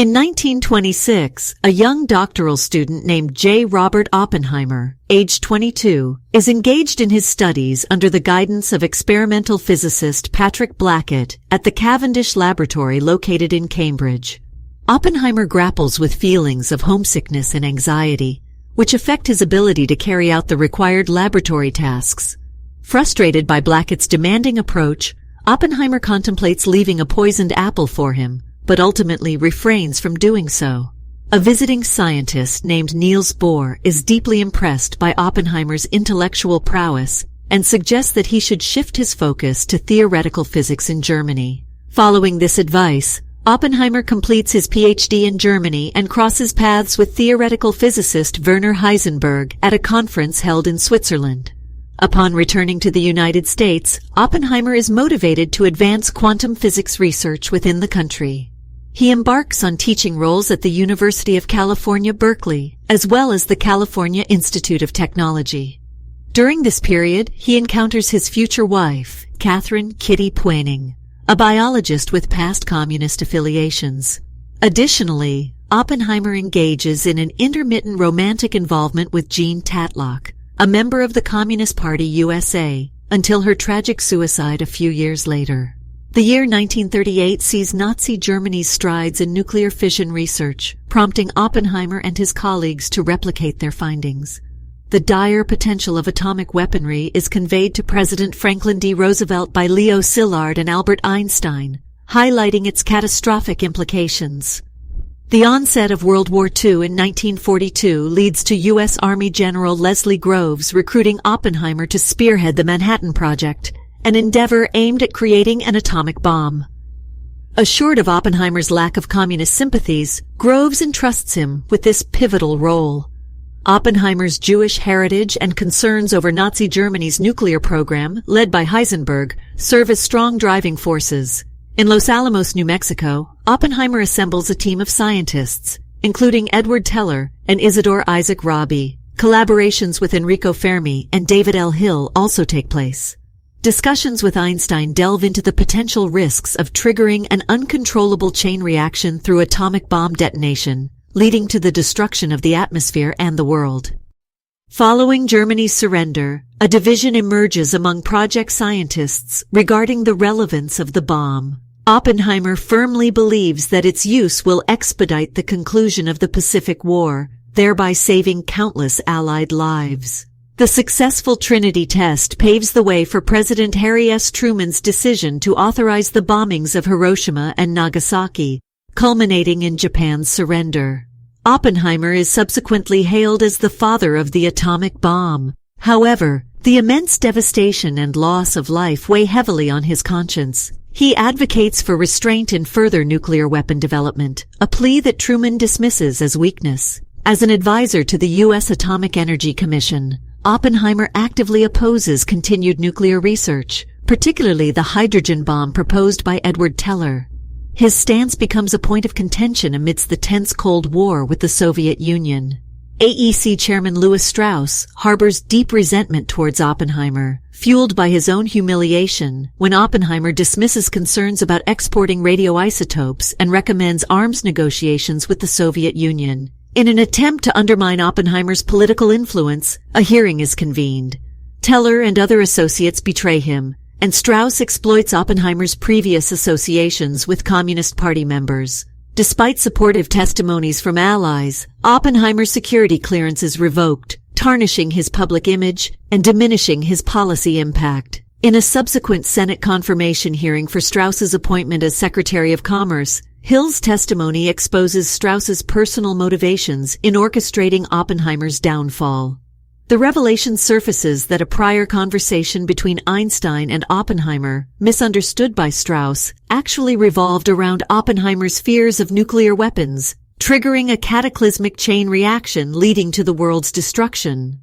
In 1926, a young doctoral student named J. Robert Oppenheimer, age 22, is engaged in his studies under the guidance of experimental physicist Patrick Blackett at the Cavendish Laboratory located in Cambridge. Oppenheimer grapples with feelings of homesickness and anxiety, which affect his ability to carry out the required laboratory tasks. Frustrated by Blackett's demanding approach, Oppenheimer contemplates leaving a poisoned apple for him, but ultimately refrains from doing so. A visiting scientist named Niels Bohr is deeply impressed by Oppenheimer's intellectual prowess and suggests that he should shift his focus to theoretical physics in Germany. Following this advice, Oppenheimer completes his PhD in Germany and crosses paths with theoretical physicist Werner Heisenberg at a conference held in Switzerland. Upon returning to the United States, Oppenheimer is motivated to advance quantum physics research within the country. He embarks on teaching roles at the University of California, Berkeley, as well as the California Institute of Technology. During this period, he encounters his future wife, Catherine Kitty Poening, a biologist with past communist affiliations. Additionally, Oppenheimer engages in an intermittent romantic involvement with Jean Tatlock, a member of the Communist Party USA, until her tragic suicide a few years later. The year 1938 sees Nazi Germany's strides in nuclear fission research, prompting Oppenheimer and his colleagues to replicate their findings. The dire potential of atomic weaponry is conveyed to President Franklin D. Roosevelt by Leo Szilard and Albert Einstein, highlighting its catastrophic implications. The onset of World War II in 1942 leads to U.S. Army General Leslie Groves recruiting Oppenheimer to spearhead the Manhattan Project, an endeavor aimed at creating an atomic bomb. Assured of Oppenheimer's lack of communist sympathies, Groves entrusts him with this pivotal role. Oppenheimer's Jewish heritage and concerns over Nazi Germany's nuclear program, led by Heisenberg, serve as strong driving forces. In Los Alamos, New Mexico, Oppenheimer assembles a team of scientists, including Edward Teller and Isidore Isaac Rabi. Collaborations with Enrico Fermi and David L. Hill also take place. Discussions with Einstein delve into the potential risks of triggering an uncontrollable chain reaction through atomic bomb detonation, leading to the destruction of the atmosphere and the world. Following Germany's surrender, a division emerges among project scientists regarding the relevance of the bomb. Oppenheimer firmly believes that its use will expedite the conclusion of the Pacific War, thereby saving countless Allied lives. The successful Trinity test paves the way for President Harry S. Truman's decision to authorize the bombings of Hiroshima and Nagasaki, culminating in Japan's surrender. Oppenheimer is subsequently hailed as the father of the atomic bomb. However, the immense devastation and loss of life weigh heavily on his conscience. He advocates for restraint in further nuclear weapon development, a plea that Truman dismisses as weakness. As an advisor to the U.S. Atomic Energy Commission, Oppenheimer actively opposes continued nuclear research, particularly the hydrogen bomb proposed by Edward Teller. His stance becomes a point of contention amidst the tense Cold War with the Soviet Union. AEC Chairman Lewis Strauss harbors deep resentment towards Oppenheimer, fueled by his own humiliation, when Oppenheimer dismisses concerns about exporting radioisotopes and recommends arms negotiations with the Soviet Union. In an attempt to undermine Oppenheimer's political influence, a hearing is convened. Teller and other associates betray him, and Strauss exploits Oppenheimer's previous associations with Communist Party members. Despite supportive testimonies from allies, Oppenheimer's security clearance is revoked, tarnishing his public image and diminishing his policy impact. In a subsequent Senate confirmation hearing for Strauss's appointment as Secretary of Commerce, Hill's testimony exposes Strauss's personal motivations in orchestrating Oppenheimer's downfall. The revelation surfaces that a prior conversation between Einstein and Oppenheimer, misunderstood by Strauss, actually revolved around Oppenheimer's fears of nuclear weapons, triggering a cataclysmic chain reaction leading to the world's destruction.